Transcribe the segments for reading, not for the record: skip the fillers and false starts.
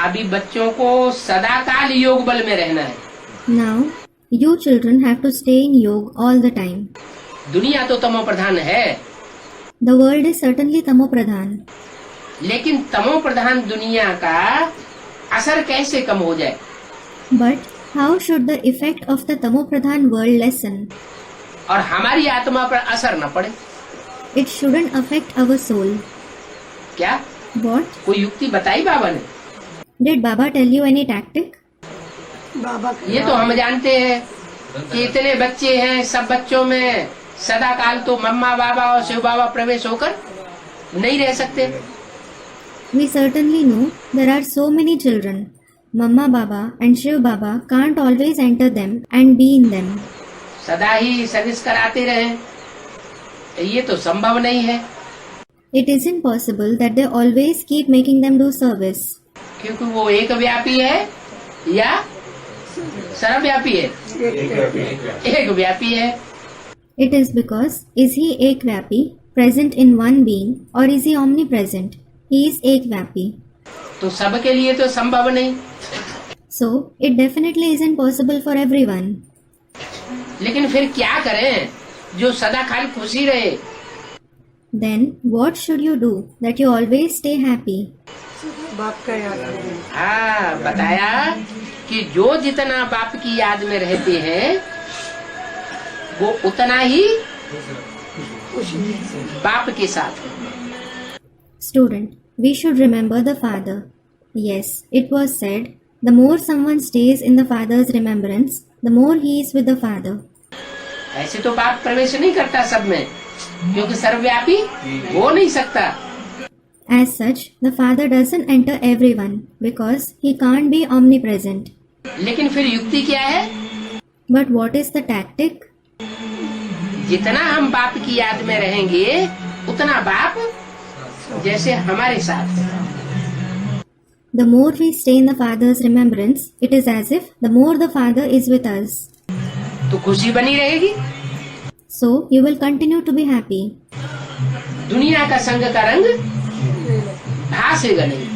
अभी बच्चों को सदाकाल योग बल में रहना है। Now, you children have to stay in yoga all the time. दुनिया तो तमो प्रधान है, The world is certainly tamopradhan. लेकिन तमो प्रधान दुनिया का असर कैसे कम हो जाए? But how should the effect of the tamopradhan world lessen? और हमारी आत्मा पर असर न पड़े? It shouldn't affect our soul. क्या What? कोई युक्ति बताई बाबा ने? Did Baba tell you any tactic? ये तो हम जानते हैं कि इतने बच्चे हैं, सब बच्चों में सदा काल तो मम्मा बाबा और शिव बाबा प्रवेश होकर नहीं रह सकते। We certainly know there are so many children. Mamma Baba and Shiv Baba can't always enter them and be in them. सदा ही सर्विस कराते रहे, ये तो संभव नहीं है। It isn't possible that they always keep making them do service. क्योंकि वो एक व्यापी है या सर्वव्यापी है? एक व्यापी है। It is because, is he Ekvyapi, present in one being, or is he omnipresent? He is Ekvyapi. तो सबके लिए तो संभव नहीं। So, it definitely isn't possible for everyone. लेकिन फिर क्या करें जो सदा काल खुशी रहे? Then, what should you do that you always stay happy? बाप का याद है। हाँ, बताया कि जो जितना बाप की याद में रहते हैं वो उतना ही बाप के साथ है। Student, we should remember the father. Yes, it was said, the more someone stays in the father's remembrance, the more he is with the father. ऐसे तो बाप प्रवेश नहीं करता सब में, क्योंकि सर्वव्यापी हो नहीं सकता। As such, the father doesn't enter everyone because he can't be omnipresent. लेकिन फिर युक्ति क्या है? But what is the tactic? जितना हम बाप की याद में रहेंगे उतना बाप जैसे हमारे साथ है। The more we stay in the father's remembrance, it is as if the more the father is with us. तो खुशी बनी रहेगी। So, you will continue to be happy. दुनिया का संग का रंग भासेगा नहीं।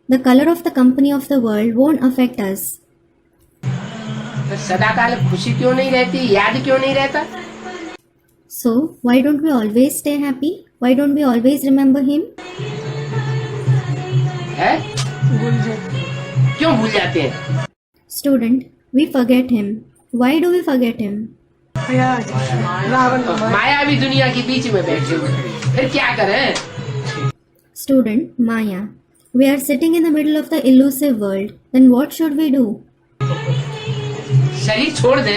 The color of the company of the world won't affect us. तो सदाकाल खुशी क्यों नहीं रहती, याद क्यों नहीं रहता? So, why don't we always stay happy? Why don't we always remember him? है? भूल जाते। क्यों भूल जाते हैं? Student, we forget him. Why do we forget him? Ravan माया भी दुनिया के बीच में बैठी हुई, फिर क्या करें? Student, Maya. We are sitting in the middle of the elusive world. Then what should we do? शरीर छोड़ दे,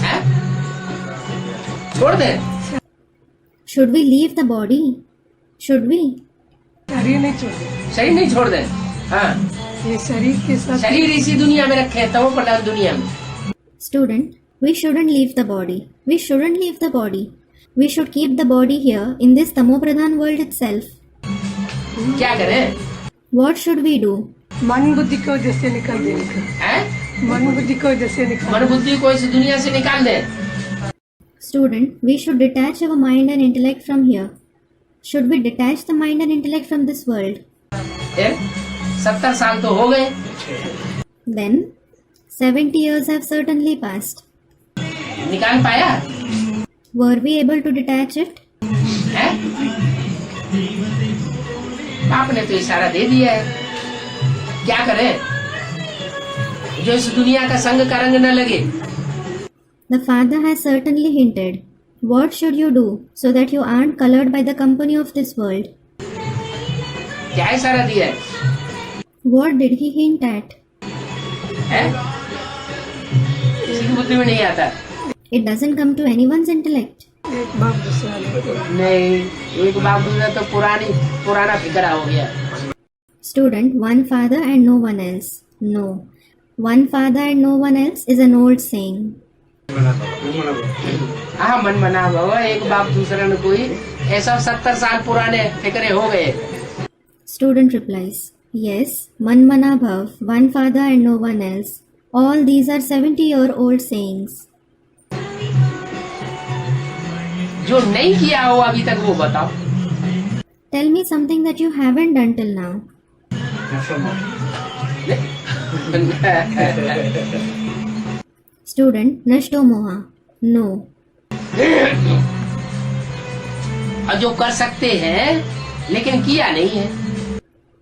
हैं? छोड़ दे। Should we leave the body? Should we? शरीर नहीं छोड़े। शरीर नहीं छोड़ दे। हाँ, ये शरीर के साथ शरीर इसी दुनिया में रखे, तमो प्रधान दुनिया में। Student, we shouldn't leave the body. We shouldn't leave the body. We should keep the body here in this tamopradhan world itself. क्या करें? What should we do? मन बुद्धि को जैसे निकाल देंगे। हैं? मन बुद्धि को जैसे निकाल मन बुद्धि को इस दुनिया से निकाल दे। Student, we should detach our mind and intellect from here. Should we detach the mind and intellect from this world? 70 साल तो हो गए, Then, 70 years have certainly passed. निकाल पाया? Were we able to detach it? हैं? बाप ने तो इशारा दे दिया है, क्या करें जो इस दुनिया का संग का रंग न लगे? The father has certainly hinted. What should you do so that you aren't colored by the company of this world? क्या इशारा दिया है? What did he hint at? हैं? किसी की बुद्धि में नहीं आता। It doesn't come to anyone's intellect. एक बाप दूसरा नहीं। नहीं, एक बाप दूसरा तो पुराना फिक्रा हो गया। Student, one father and no one else. No. One father and no one else is an old saying. हाँ, मन बना बाबा, एक बाप दूसरा न कोई, ऐसा 70 साल पुराने फिक्रे हो गए। Student replies, yes, man mana bhav, one father and no one else. All these are 70-year-old sayings. जो नहीं किया हो अभी तक वो बताओ। Tell me something that you haven't done till now. Student, Nashto Moha. No. और जो कर सकते हैं लेकिन किया नहीं है,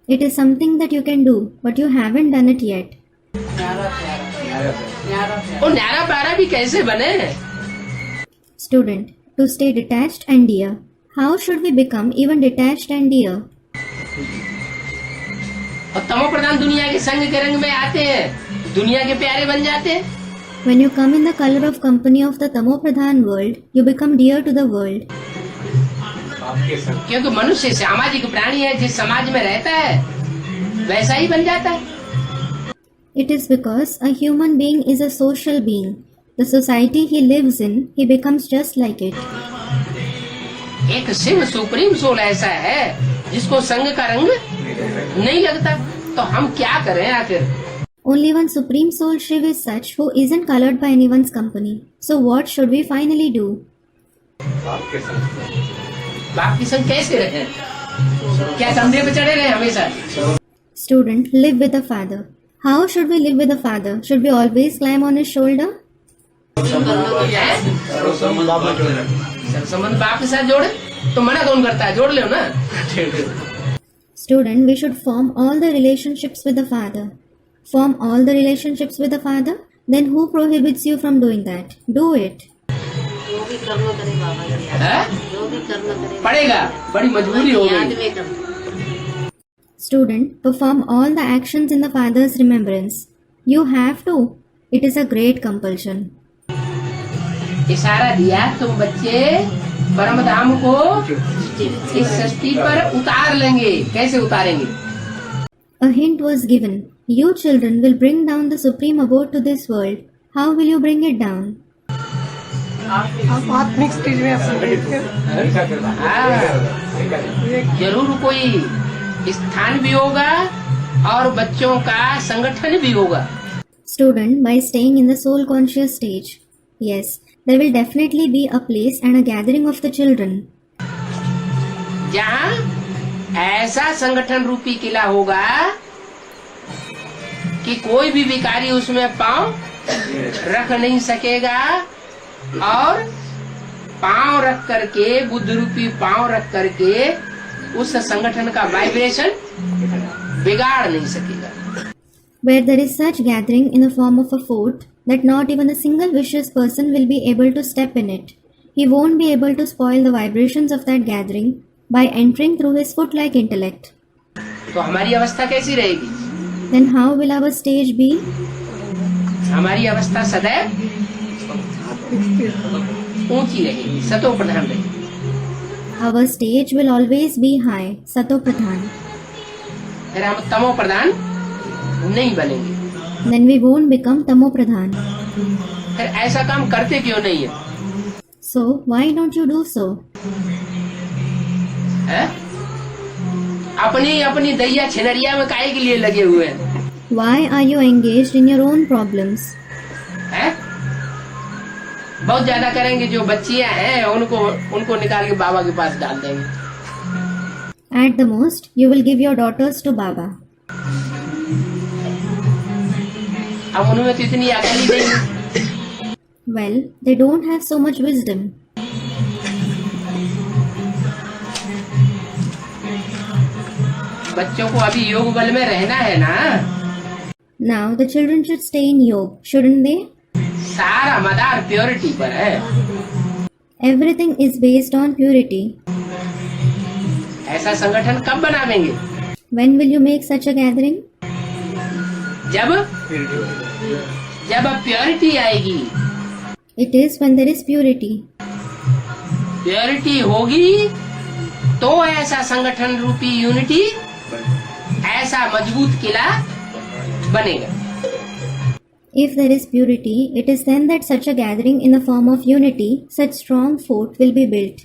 It is something that you can do, but you haven't done it yet. वो न्यारा प्यारा भी कैसे बने? Student, to stay detached and dear. How should we become even detached and dear? और तमो प्रधान दुनिया के संग के रंग में आते हैं, दुनिया के प्यारे बन जाते हैं। When you come in the color of company of the Tamo Pradhan world, you become dear to the world. क्योंकि मनुष्य सामाजिक प्राणी है, जिस समाज में रहता है वैसा ही बन जाता है। It is because a human being is a social being. The society he lives in, he becomes just like it. एक शिव सुप्रीम सोल ऐसा है जिसको संग का रंग नहीं लगता, तो हम क्या करें आखिर? Only one Supreme Soul Shiv is such who isn't colored by anyone's company. So what should we finally do? बाप की संग कैसे रहे? क्या कंधे पे चढ़े रहे हमेशा? Student, live with the Father. How should we live with the Father? Should we always climb on his shoulder? संबंध बाप के साथ जोड़े तो मना कौन करता है? जोड़ लो ना। Student, we should form all the relationships with the Father. Form all the relationships with the Father? Then who prohibits you from doing that? Do it. जो भी कर्म करे बाबा जी, है? जो भी कर्म करे पड़ेगा, बड़ी मजबूरी हो याद गई। में कर्म। Student, perform all the actions in the Father's remembrance. You have to. It is a great compulsion. इशारा दिया तुम बच्चे परम धाम को इस सृष्टि पर उतार लेंगे। कैसे उतारेंगे? A hint was given. You children will bring down the supreme abode to this world. How will you bring it down? आप आत्मिक स्टेज में अपने जरूर कोई स्थान भी होगा और बच्चों का संगठन भी होगा। Student, by staying in the soul conscious stage. Yes, there will definitely be a place and a gathering of the children. जहाँ ऐसा संगठन रूपी किला होगा कि कोई भी विकारी उसमें पांव रख नहीं सकेगा, और पांव रख करके, बुद्ध रूपी पांव रख करके उस संगठन का वाइब्रेशन बिगाड़ नहीं सकेगा। Where there is such gathering in the form of a fort that not even a single vicious person will be able to step in it. He won't be able to spoil the vibrations of that gathering by entering through his foot-like intellect. तो हमारी अवस्था कैसी रहेगी? Then how will our stage be? हमारी अवस्था सदैव ऊंची रहेगी, सतो प्रधान रहेगी। Our stage will always be high, Sato Pradhan. फिर हम तमो प्रधान नहीं बनेंगे। Then we won't become Tamo Pradhan. फिर ऐसा काम करते क्यों नहीं है? So why don't you do so? है? अपनी अपनी दैया छिनरिया में काहे के लिए लगे हुए हैं? Why are you engaged in your own problems? है? बहुत ज्यादा करेंगे, जो बच्चियां हैं उनको निकाल के बाबा के पास डाल देंगे। At the most, you will give your daughters to Baba. अब उनमें तो इतनी अकल ही नहीं है। Well, they don't have so much wisdom. बच्चों को अभी योग बल में रहना है ना। Now the children should stay in yoga, shouldn't they? सारा मदार प्योरिटी पर है। Everything is based on purity. ऐसा संगठन कब बनावेंगे? When will you make such a gathering? जब प्योरिटी आएगी। It is when there is purity. Purity होगी तो ऐसा संगठन रूपी यूनिटी, ऐसा मजबूत किला बनेगा। If there is purity, it is then that such a gathering in the form of unity, such strong fort will be built.